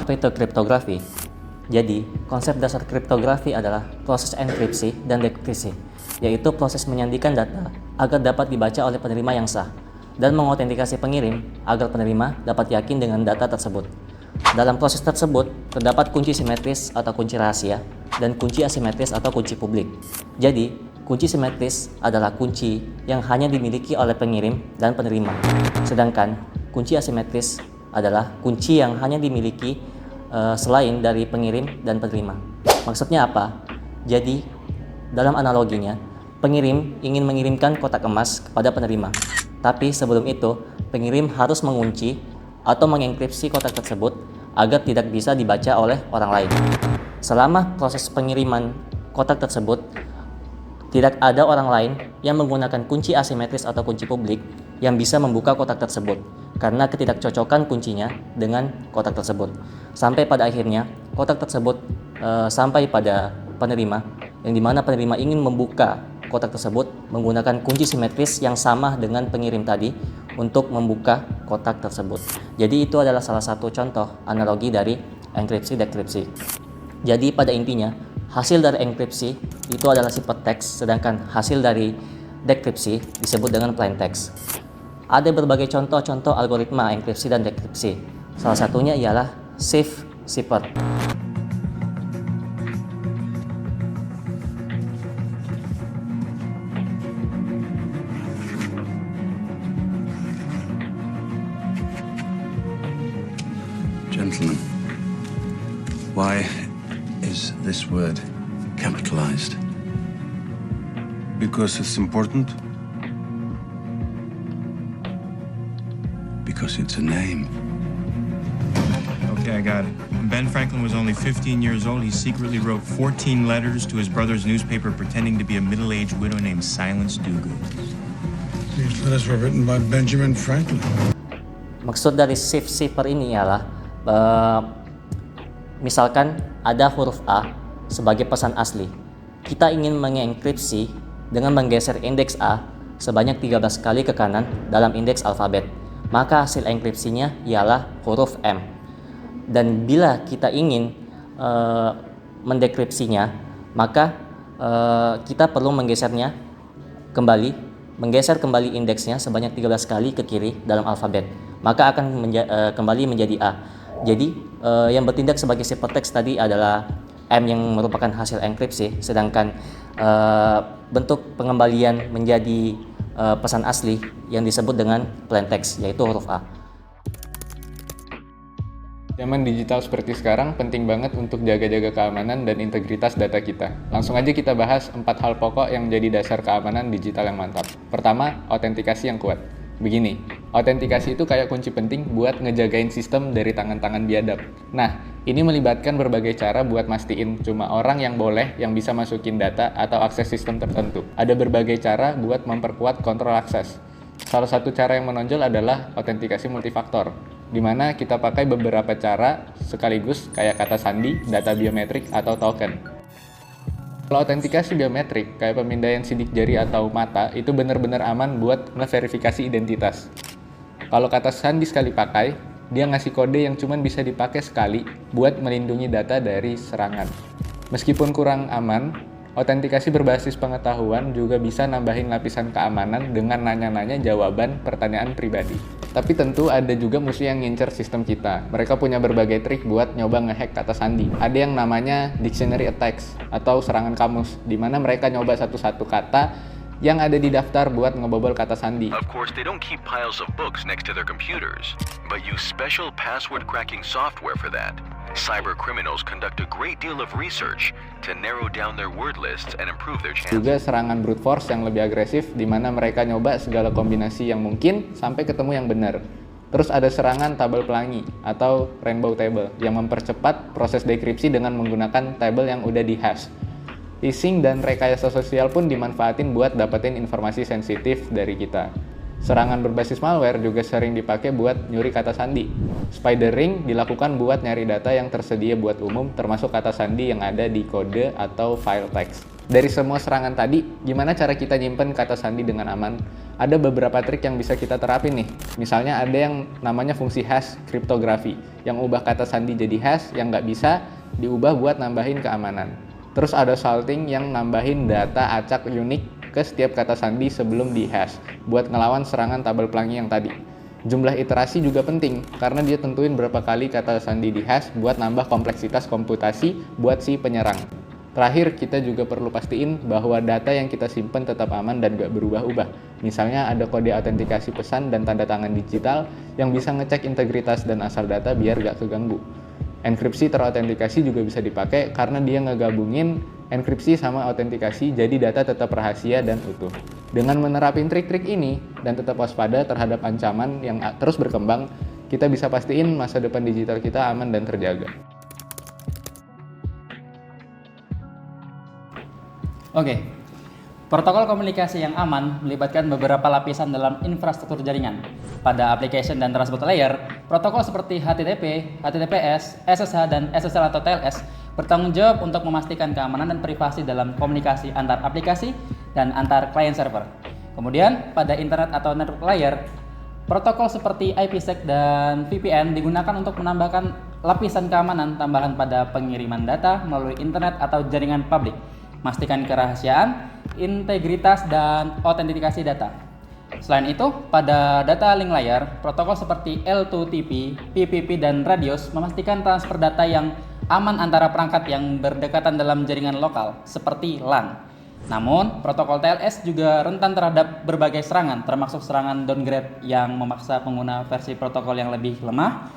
Apa itu kriptografi? Jadi, konsep dasar kriptografi adalah proses enkripsi dan dekripsi, yaitu proses menyandikan data agar dapat dibaca oleh penerima yang sah, dan mengotentikasi pengirim agar penerima dapat yakin dengan data tersebut. Dalam proses tersebut, terdapat kunci simetris atau kunci rahasia, dan kunci asimetris atau kunci publik. Jadi, kunci simetris adalah kunci yang hanya dimiliki oleh pengirim dan penerima, sedangkan kunci asimetris adalah kunci yang hanya dimiliki selain dari pengirim dan penerima. Maksudnya apa? Jadi, dalam analoginya, pengirim ingin mengirimkan kotak emas kepada penerima. Tapi sebelum itu, pengirim harus mengunci atau mengenkripsi kotak tersebut agar tidak bisa dibaca oleh orang lain. Selama proses pengiriman kotak tersebut, tidak ada orang lain yang menggunakan kunci asimetris atau kunci publik yang bisa membuka kotak tersebut karena ketidakcocokan kuncinya dengan kotak tersebut. Sampai pada akhirnya, kotak tersebut sampai pada penerima, yang dimana penerima ingin membuka kotak tersebut menggunakan kunci simetris yang sama dengan pengirim tadi untuk membuka kotak tersebut. Jadi itu adalah salah satu contoh analogi dari enkripsi-dekripsi. Jadi pada intinya, hasil dari enkripsi itu adalah sifat teks, sedangkan hasil dari dekripsi disebut dengan plain text. Ada berbagai contoh-contoh algoritma enkripsi dan dekripsi. Salah satunya ialah safe cipher. Gentlemen, why is this word capitalized? Because it's important. Because it's a name. Okay, I got it. When Ben Franklin was only 15 years old, he secretly wrote 14 letters to his brother's newspaper pretending to be a middle-aged widow named Silence Dogood. These letters were written by Benjamin Franklin. Maksud dari safe cipher ini ialah misalkan ada huruf A sebagai pesan asli. Kita ingin mengenkripsi dengan menggeser indeks A sebanyak 13 kali ke kanan dalam indeks alfabet. Maka hasil enkripsinya ialah huruf M. Dan bila kita ingin mendekripsinya, maka kita perlu menggeser kembali indeksnya sebanyak 13 kali ke kiri dalam alfabet. Maka akan kembali menjadi A. Jadi yang bertindak sebagai ciphertext tadi adalah M yang merupakan hasil enkripsi, sedangkan bentuk pengembalian menjadi pesan asli yang disebut dengan plain text, yaitu huruf A. Zaman digital seperti sekarang penting banget untuk jaga-jaga keamanan dan integritas data kita. Langsung aja kita bahas 4 hal pokok yang menjadi dasar keamanan digital yang mantap. Pertama, autentikasi yang kuat. Begini, autentikasi itu kayak kunci penting buat ngejagain sistem dari tangan-tangan biadab. Nah, ini melibatkan berbagai cara buat mastiin cuma orang yang boleh yang bisa masukin data atau akses sistem tertentu. Ada berbagai cara buat memperkuat kontrol akses. Salah satu cara yang menonjol adalah autentikasi multifaktor, di mana kita pakai beberapa cara sekaligus kayak kata sandi, data biometrik, atau token. Kalau autentikasi biometrik, kayak pemindaian sidik jari atau mata, itu benar-benar aman buat ngeverifikasi identitas. Kalau kata sandi sekali pakai, dia ngasih kode yang cuma bisa dipakai sekali buat melindungi data dari serangan. Meskipun kurang aman, autentikasi berbasis pengetahuan juga bisa nambahin lapisan keamanan dengan nanya-nanya jawaban pertanyaan pribadi. Tapi tentu ada juga musuh yang ngincer sistem kita. Mereka punya berbagai trik buat nyoba ngehack kata sandi. Ada yang namanya dictionary attacks atau serangan kamus, di mana mereka nyoba satu-satu kata yang ada di daftar buat ngebobol kata sandi. Of course, they don't keep piles of books next to their computers, but use special password cracking software for that. Cyber criminals conduct a great deal of research to narrow down their word lists and improve their chances. Juga serangan brute force yang lebih agresif, di mana mereka nyoba segala kombinasi yang mungkin sampai ketemu yang benar. Terus ada serangan tabel pelangi atau rainbow table yang mempercepat proses dekripsi dengan menggunakan tabel yang udah di-hash. Phishing dan rekayasa sosial pun dimanfaatin buat dapetin informasi sensitif dari kita. Serangan berbasis malware juga sering dipakai buat nyuri kata sandi. Spidering dilakukan buat nyari data yang tersedia buat umum, termasuk kata sandi yang ada di kode atau file text. Dari semua serangan tadi, gimana cara kita nyimpen kata sandi dengan aman? Ada beberapa trik yang bisa kita terapin nih. Misalnya ada yang namanya fungsi hash kriptografi, yang ubah kata sandi jadi hash yang nggak bisa diubah buat nambahin keamanan. Terus ada salting yang nambahin data acak unik ke setiap kata sandi sebelum di hash, buat ngelawan serangan tabel pelangi yang tadi. Jumlah iterasi juga penting, karena dia tentuin berapa kali kata sandi di hash buat nambah kompleksitas komputasi buat si penyerang. Terakhir, kita juga perlu pastiin bahwa data yang kita simpan tetap aman dan gak berubah-ubah. Misalnya ada kode autentikasi pesan dan tanda tangan digital yang bisa ngecek integritas dan asal data biar gak keganggu. Enkripsi terautentikasi juga bisa dipakai karena dia ngegabungin enkripsi sama autentikasi, jadi data tetap rahasia dan utuh. Dengan menerapin trik-trik ini dan tetap waspada terhadap ancaman yang terus berkembang, kita bisa pastiin masa depan digital kita aman dan terjaga. Oke, protokol komunikasi yang aman melibatkan beberapa lapisan dalam infrastruktur jaringan. Pada application dan transport layer, protokol seperti HTTP, HTTPS, SSH, dan SSL atau TLS bertanggung jawab untuk memastikan keamanan dan privasi dalam komunikasi antar aplikasi dan antar client server. Kemudian, pada internet atau network layer, protokol seperti IPsec dan VPN digunakan untuk menambahkan lapisan keamanan tambahan pada pengiriman data melalui internet atau jaringan publik. Memastikan kerahasiaan, integritas, dan autentikasi data. Selain itu, pada data link layer, protokol seperti L2TP, PPP, dan Radius memastikan transfer data yang aman antara perangkat yang berdekatan dalam jaringan lokal, seperti LAN. Namun, protokol TLS juga rentan terhadap berbagai serangan, termasuk serangan downgrade yang memaksa pengguna versi protokol yang lebih lemah,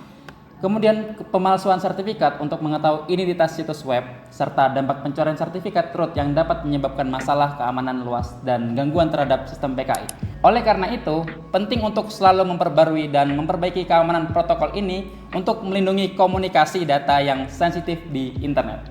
kemudian pemalsuan sertifikat untuk mengetahui identitas situs web, serta dampak pencurian sertifikat root yang dapat menyebabkan masalah keamanan luas dan gangguan terhadap sistem PKI. Oleh karena itu, penting untuk selalu memperbarui dan memperbaiki keamanan protokol ini untuk melindungi komunikasi data yang sensitif di internet.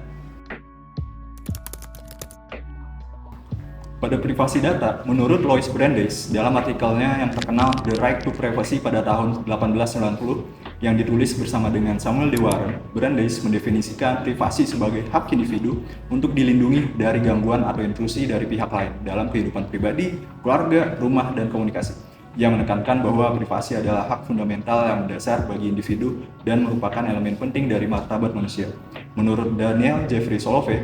Pada privasi data, menurut Lois Brandeis dalam artikelnya yang terkenal The Right to Privacy pada tahun 1890 yang ditulis bersama dengan Samuel D. Warren, Brandeis mendefinisikan privasi sebagai hak individu untuk dilindungi dari gangguan atau intrusi dari pihak lain dalam kehidupan pribadi, keluarga, rumah, dan komunikasi. Yang menekankan bahwa privasi adalah hak fundamental yang mendasar bagi individu dan merupakan elemen penting dari martabat manusia. Menurut Daniel Jeffrey Solovey,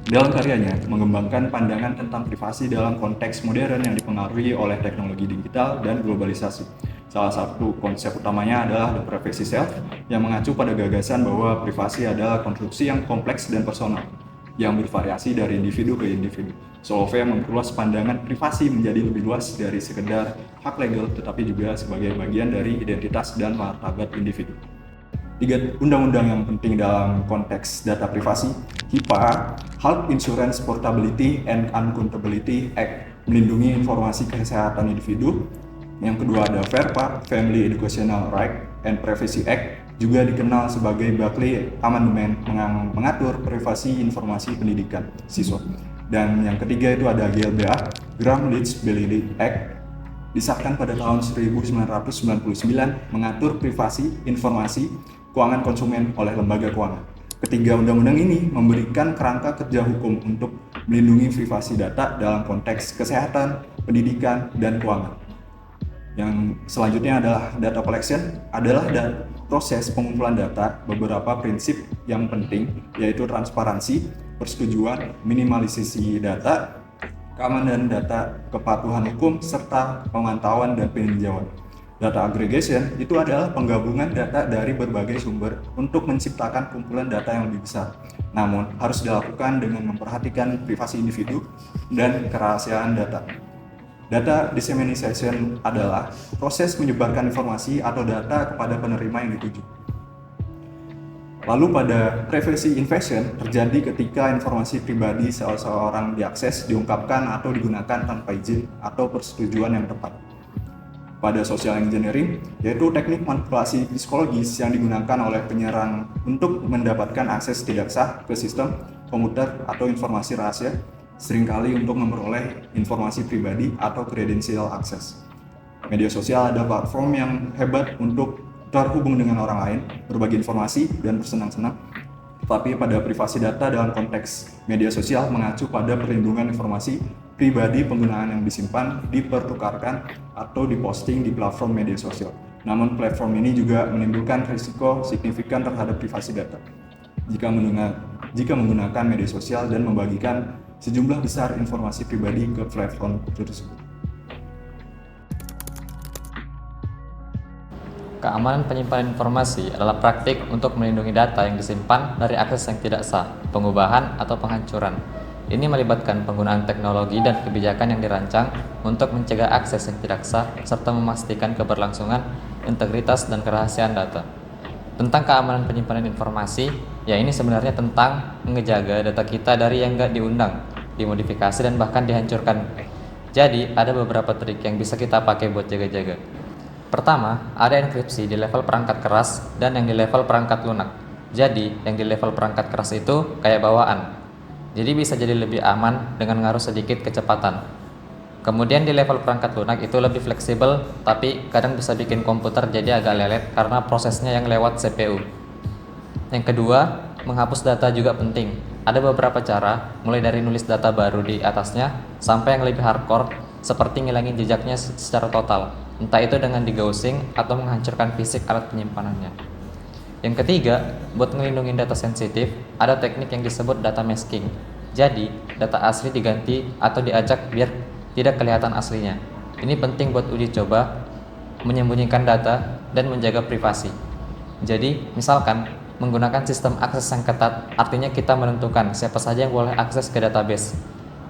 dalam karyanya mengembangkan pandangan tentang privasi dalam konteks modern yang dipengaruhi oleh teknologi digital dan globalisasi. Salah satu konsep utamanya adalah the privacy self yang mengacu pada gagasan bahwa privasi adalah konstruksi yang kompleks dan personal yang bervariasi dari individu ke individu. Solovey memperluas pandangan privasi menjadi lebih luas dari sekedar hak legal, tetapi juga sebagai bagian dari identitas dan martabat individu. 3 undang-undang yang penting dalam konteks data privasi: HIPAA, Health Insurance Portability and Accountability Act, melindungi informasi kesehatan individu. Yang kedua ada FERPA, Family Educational Right and Privacy Act, juga dikenal sebagai Buckley Amendment, mengatur privasi informasi pendidikan siswa. Dan yang ketiga itu ada GLBA, Gramm-Leach-Bliley Act, disahkan pada tahun 1999, mengatur privasi informasi keuangan konsumen oleh lembaga keuangan. Ketiga undang-undang ini memberikan kerangka kerja hukum untuk melindungi privasi data dalam konteks kesehatan, pendidikan, dan keuangan. Yang selanjutnya adalah data collection, adalah proses pengumpulan data. Beberapa prinsip yang penting yaitu transparansi, persetujuan, minimalisasi data, keamanan data, kepatuhan hukum, serta pemantauan dan peninjauan. Data aggregation itu adalah penggabungan data dari berbagai sumber untuk menciptakan kumpulan data yang lebih besar. Namun, harus dilakukan dengan memperhatikan privasi individu dan kerahasiaan data. Data dissemination adalah proses menyebarkan informasi atau data kepada penerima yang dituju. Lalu pada privacy invasion terjadi ketika informasi pribadi seseorang diakses, diungkapkan, atau digunakan tanpa izin atau persetujuan yang tepat. Pada social engineering, yaitu teknik manipulasi psikologis yang digunakan oleh penyerang untuk mendapatkan akses tidak sah ke sistem, komputer, atau informasi rahasia, seringkali untuk memperoleh informasi pribadi atau kredensial akses. Media sosial ada platform yang hebat untuk terhubung dengan orang lain, berbagi informasi, dan bersenang-senang. Tapi pada privasi data dalam konteks media sosial mengacu pada perlindungan informasi pribadi penggunaan yang disimpan, dipertukarkan, atau diposting di platform media sosial. Namun platform ini juga menimbulkan risiko signifikan terhadap privasi data jika menggunakan media sosial dan membagikan sejumlah besar informasi pribadi ke platform tersebut. Keamanan penyimpanan informasi adalah praktik untuk melindungi data yang disimpan dari akses yang tidak sah, pengubahan, atau penghancuran. Ini melibatkan penggunaan teknologi dan kebijakan yang dirancang untuk mencegah akses yang tidak sah serta memastikan keberlangsungan, integritas, dan kerahasiaan data. Tentang keamanan penyimpanan informasi, ya ini sebenarnya tentang menjaga data kita dari yang nggak diundang, dimodifikasi, dan bahkan dihancurkan. Jadi, ada beberapa trik yang bisa kita pakai buat jaga-jaga. Pertama, ada enkripsi di level perangkat keras dan yang di level perangkat lunak. Jadi, yang di level perangkat keras itu kayak bawaan. Jadi bisa jadi lebih aman dengan ngaruh sedikit kecepatan. Kemudian di level perangkat lunak itu lebih fleksibel, tapi kadang bisa bikin komputer jadi agak lelet karena prosesnya yang lewat CPU. Yang kedua, menghapus data juga penting. Ada beberapa cara, mulai dari nulis data baru di atasnya, sampai yang lebih hardcore, seperti ngilangin jejaknya secara total. Entah itu dengan digaussing atau menghancurkan fisik alat penyimpanannya. Yang ketiga, buat ngelindungin data sensitif, ada teknik yang disebut data masking. Jadi, data asli diganti atau diacak biar tidak kelihatan aslinya. Ini penting buat uji coba, menyembunyikan data, dan menjaga privasi. Jadi, misalkan menggunakan sistem akses yang ketat, artinya kita menentukan siapa saja yang boleh akses ke database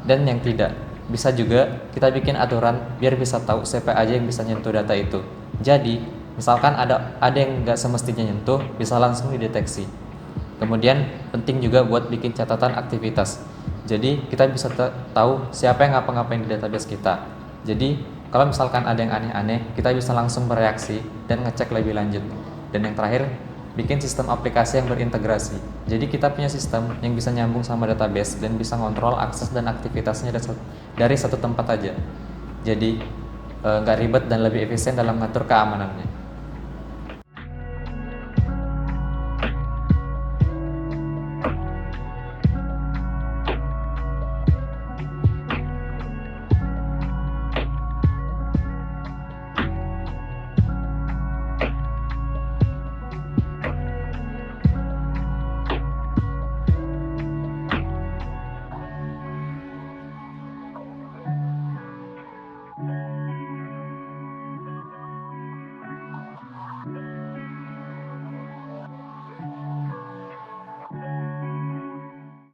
dan yang tidak. Bisa juga kita bikin aturan biar bisa tahu siapa aja yang bisa nyentuh data itu. Jadi, misalkan ada yang nggak semestinya nyentuh, bisa langsung dideteksi. Kemudian, penting juga buat bikin catatan aktivitas. Jadi, kita bisa tahu siapa yang ngapa-ngapain di database kita. Jadi, kalau misalkan ada yang aneh-aneh, kita bisa langsung bereaksi dan ngecek lebih lanjut. Dan yang terakhir, bikin sistem aplikasi yang berintegrasi. Jadi kita punya sistem yang bisa nyambung sama database dan bisa ngontrol akses dan aktivitasnya dari satu tempat aja. Jadi nggak ribet dan lebih efisien dalam ngatur keamanannya.